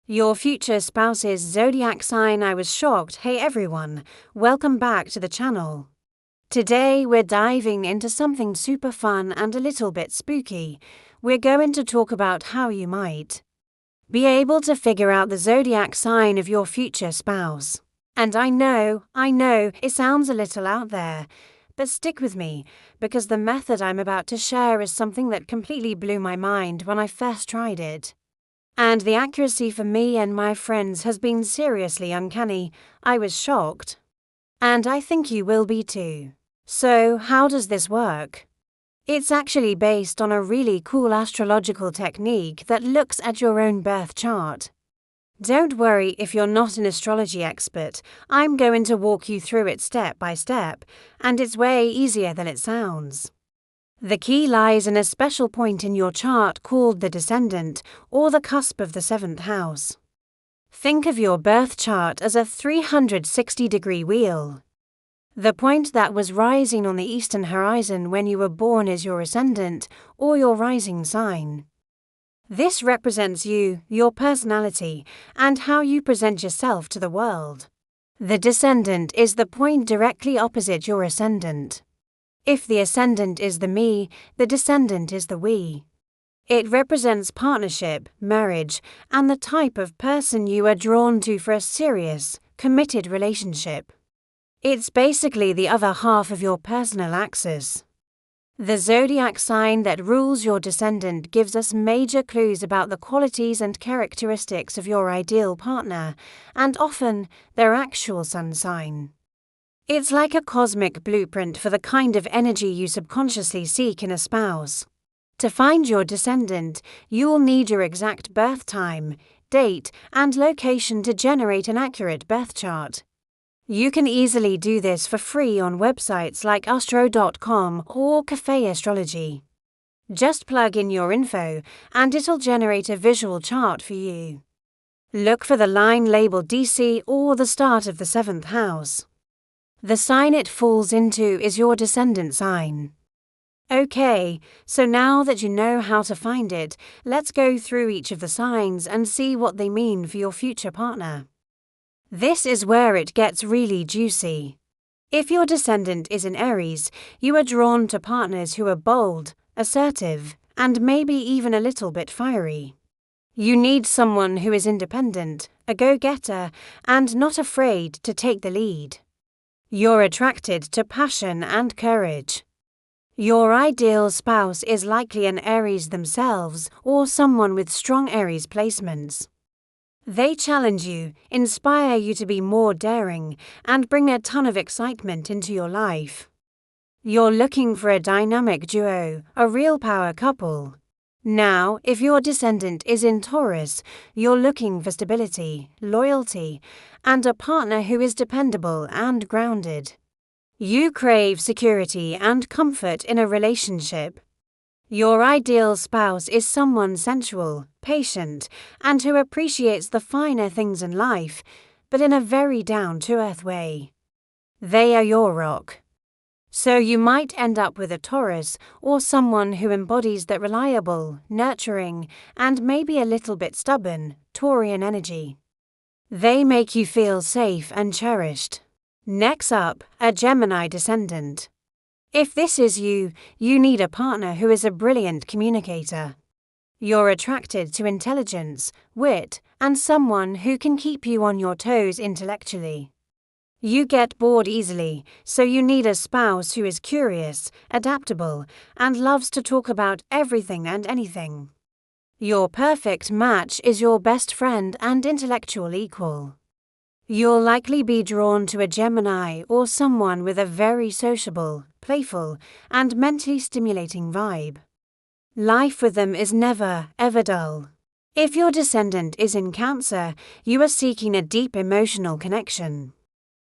Your future spouse's zodiac sign. I was shocked. Hey everyone, welcome back to the channel. Today we're diving into something super fun and a little bit spooky. We're going to talk about how you might be able to figure out the zodiac sign of your future spouse. And I know, it sounds a little out there, but stick with me, because the method I'm about to share is something that completely blew my mind when I first tried it. And the accuracy for me and my friends has been seriously uncanny. I was shocked. And I think you will be too. So, how does this work? It's actually based on a really cool astrological technique that looks at your own birth chart. Don't worry if you're not an astrology expert. I'm going to walk you through it step by step, and it's way easier than it sounds. The key lies in a special point in your chart called the descendant, or the cusp of the 7th house. Think of your birth chart as a 360-degree wheel. The point that was rising on the eastern horizon when you were born is your ascendant, or your rising sign. This represents you, your personality, and how you present yourself to the world. The descendant is the point directly opposite your ascendant. If the ascendant is the me, the descendant is the we. It represents partnership, marriage, and the type of person you are drawn to for a serious, committed relationship. It's basically the other half of your personal axis. The zodiac sign that rules your descendant gives us major clues about the qualities and characteristics of your ideal partner, and often their actual sun sign. It's like a cosmic blueprint for the kind of energy you subconsciously seek in a spouse. To find your descendant, you'll need your exact birth time, date, and location to generate an accurate birth chart. You can easily do this for free on websites like astro.com or Cafe Astrology. Just plug in your info, and it'll generate a visual chart for you. Look for the line labeled DC or the start of the 7th house. The sign it falls into is your descendant sign. Okay, so now that you know how to find it, let's go through each of the signs and see what they mean for your future partner. This is where it gets really juicy. If your descendant is in Aries, you are drawn to partners who are bold, assertive, and maybe even a little bit fiery. You need someone who is independent, a go-getter, and not afraid to take the lead. You're attracted to passion and courage. Your ideal spouse is likely an Aries themselves or someone with strong Aries placements. They challenge you, inspire you to be more daring, and bring a ton of excitement into your life. You're looking for a dynamic duo, a real power couple. Now, if your descendant is in Taurus, you're looking for stability, loyalty, and a partner who is dependable and grounded. You crave security and comfort in a relationship. Your ideal spouse is someone sensual, patient, and who appreciates the finer things in life, but in a very down-to-earth way. They are your rock. So you might end up with a Taurus or someone who embodies that reliable, nurturing, and maybe a little bit stubborn, Taurian energy. They make you feel safe and cherished. Next up, a Gemini descendant. If this is you, you need a partner who is a brilliant communicator. You're attracted to intelligence, wit, and someone who can keep you on your toes intellectually. You get bored easily, so you need a spouse who is curious, adaptable, and loves to talk about everything and anything. Your perfect match is your best friend and intellectual equal. You'll likely be drawn to a Gemini or someone with a very sociable, playful, and mentally stimulating vibe. Life with them is never, ever dull. If your descendant is in Cancer, you are seeking a deep emotional connection.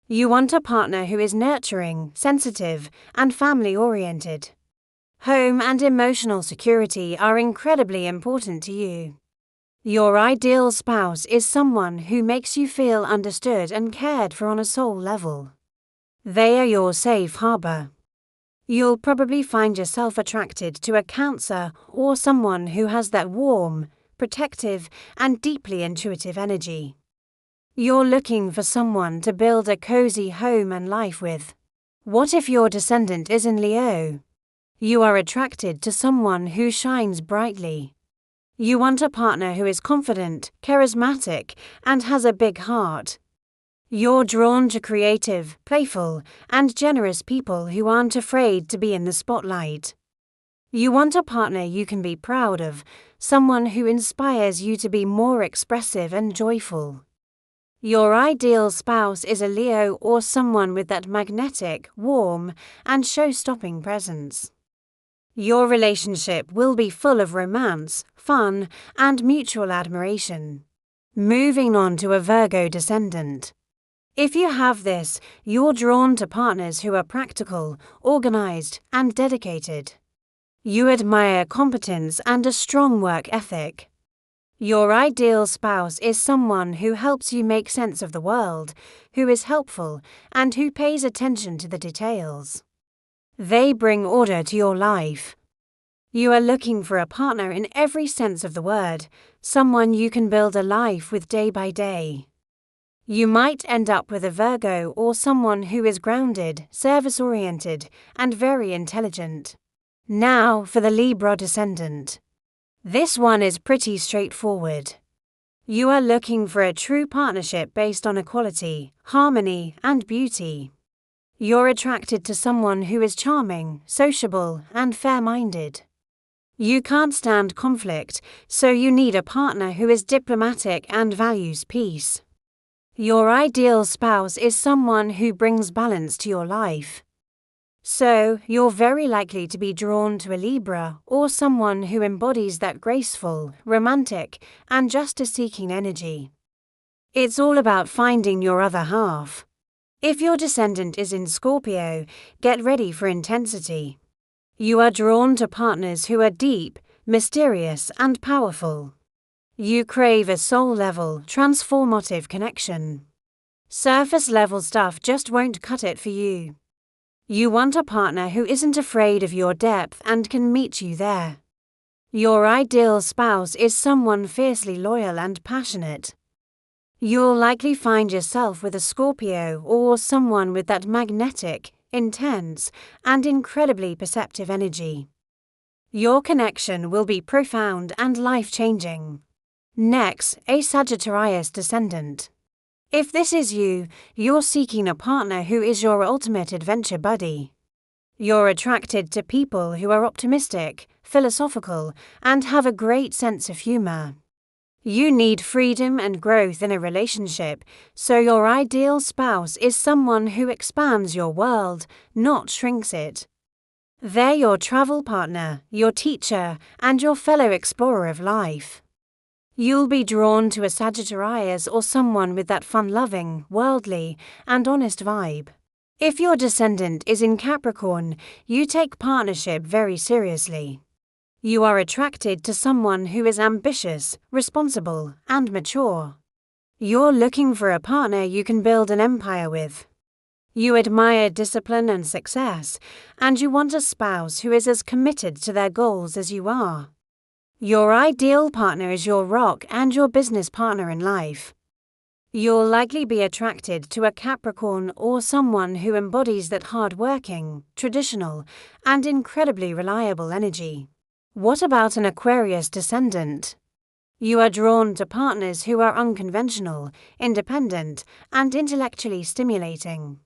You want a partner who is nurturing, sensitive, and family-oriented. Home and emotional security are incredibly important to you. Your ideal spouse is someone who makes you feel understood and cared for on a soul level. They are your safe harbor. You'll probably find yourself attracted to a Cancer or someone who has that warm, protective and deeply intuitive energy. You're looking for someone to build a cozy home and life with. What if your descendant is in Leo? You are attracted to someone who shines brightly. You want a partner who is confident, charismatic, and has a big heart. You're drawn to creative, playful, and generous people who aren't afraid to be in the spotlight. You want a partner you can be proud of, someone who inspires you to be more expressive and joyful. Your ideal spouse is a Leo or someone with that magnetic, warm, and show-stopping presence. Your relationship will be full of romance, fun, and mutual admiration. Moving on to a Virgo descendant. If you have this, you're drawn to partners who are practical, organized, and dedicated. You admire competence and a strong work ethic. Your ideal spouse is someone who helps you make sense of the world, who is helpful, and who pays attention to the details. They bring order to your life. You are looking for a partner in every sense of the word, someone you can build a life with day by day. You might end up with a Virgo or someone who is grounded, service-oriented, and very intelligent. Now for the Libra descendant. This one is pretty straightforward. You are looking for a true partnership based on equality, harmony, and beauty. You're attracted to someone who is charming, sociable, and fair-minded. You can't stand conflict, so you need a partner who is diplomatic and values peace. Your ideal spouse is someone who brings balance to your life. So, you're very likely to be drawn to a Libra or someone who embodies that graceful, romantic, and justice-seeking energy. It's all about finding your other half. If your descendant is in Scorpio, get ready for intensity. You are drawn to partners who are deep, mysterious, and powerful. You crave a soul-level, transformative connection. Surface-level stuff just won't cut it for you. You want a partner who isn't afraid of your depth and can meet you there. Your ideal spouse is someone fiercely loyal and passionate. You'll likely find yourself with a Scorpio or someone with that magnetic, intense, and incredibly perceptive energy. Your connection will be profound and life-changing. Next, a Sagittarius descendant. If this is you, you're seeking a partner who is your ultimate adventure buddy. You're attracted to people who are optimistic, philosophical, and have a great sense of humor. You need freedom and growth in a relationship, so your ideal spouse is someone who expands your world, not shrinks it. They're your travel partner, your teacher, and your fellow explorer of life. You'll be drawn to a Sagittarius or someone with that fun-loving, worldly, and honest vibe. If your descendant is in Capricorn, you take partnership very seriously. You are attracted to someone who is ambitious, responsible, and mature. You're looking for a partner you can build an empire with. You admire discipline and success, and you want a spouse who is as committed to their goals as you are. Your ideal partner is your rock and your business partner in life. You'll likely be attracted to a Capricorn or someone who embodies that hard-working, traditional, and incredibly reliable energy. What about an Aquarius descendant? You are drawn to partners who are unconventional, independent, and intellectually stimulating.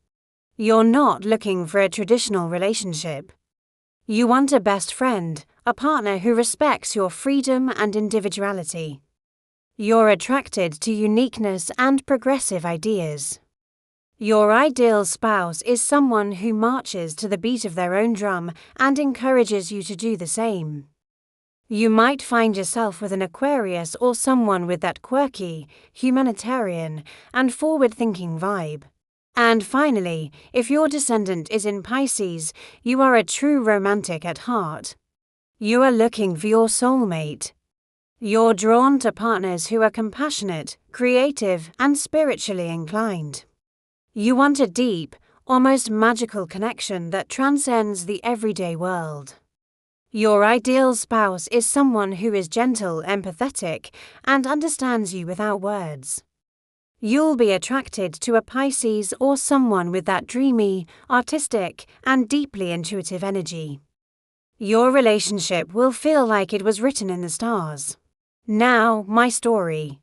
You're not looking for a traditional relationship. You want a best friend, a partner who respects your freedom and individuality. You're attracted to uniqueness and progressive ideas. Your ideal spouse is someone who marches to the beat of their own drum and encourages you to do the same. You might find yourself with an Aquarius or someone with that quirky, humanitarian, and forward-thinking vibe. And finally, if your descendant is in Pisces, you are a true romantic at heart. You are looking for your soulmate. You're drawn to partners who are compassionate, creative, and spiritually inclined. You want a deep, almost magical connection that transcends the everyday world. Your ideal spouse is someone who is gentle, empathetic, and understands you without words. You'll be attracted to a Pisces or someone with that dreamy, artistic, and deeply intuitive energy. Your relationship will feel like it was written in the stars. Now, my story.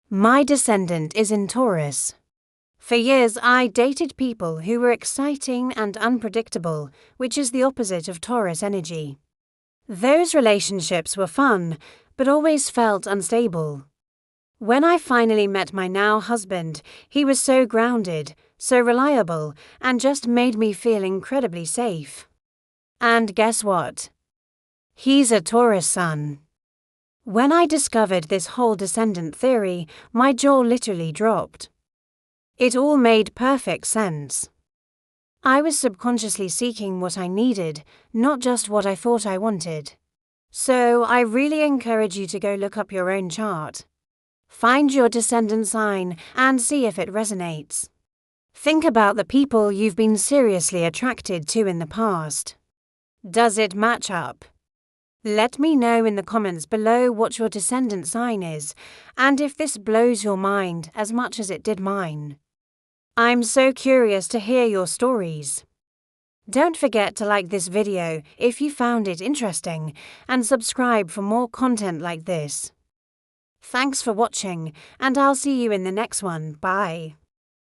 My descendant is in Taurus. For years, I dated people who were exciting and unpredictable, which is the opposite of Taurus energy. Those relationships were fun, but always felt unstable. When I finally met my now husband, he was so grounded, so reliable, and just made me feel incredibly safe. And guess what? He's a Taurus sun. When I discovered this whole descendant theory, my jaw literally dropped. It all made perfect sense. I was subconsciously seeking what I needed, not just what I thought I wanted. So I really encourage you to go look up your own chart. Find your descendant sign and see if it resonates. Think about the people you've been seriously attracted to in the past. Does it match up? Let me know in the comments below what your descendant sign is, and if this blows your mind as much as it did mine. I'm so curious to hear your stories. Don't forget to like this video if you found it interesting, and subscribe for more content like this. Thanks for watching, and I'll see you in the next one. Bye.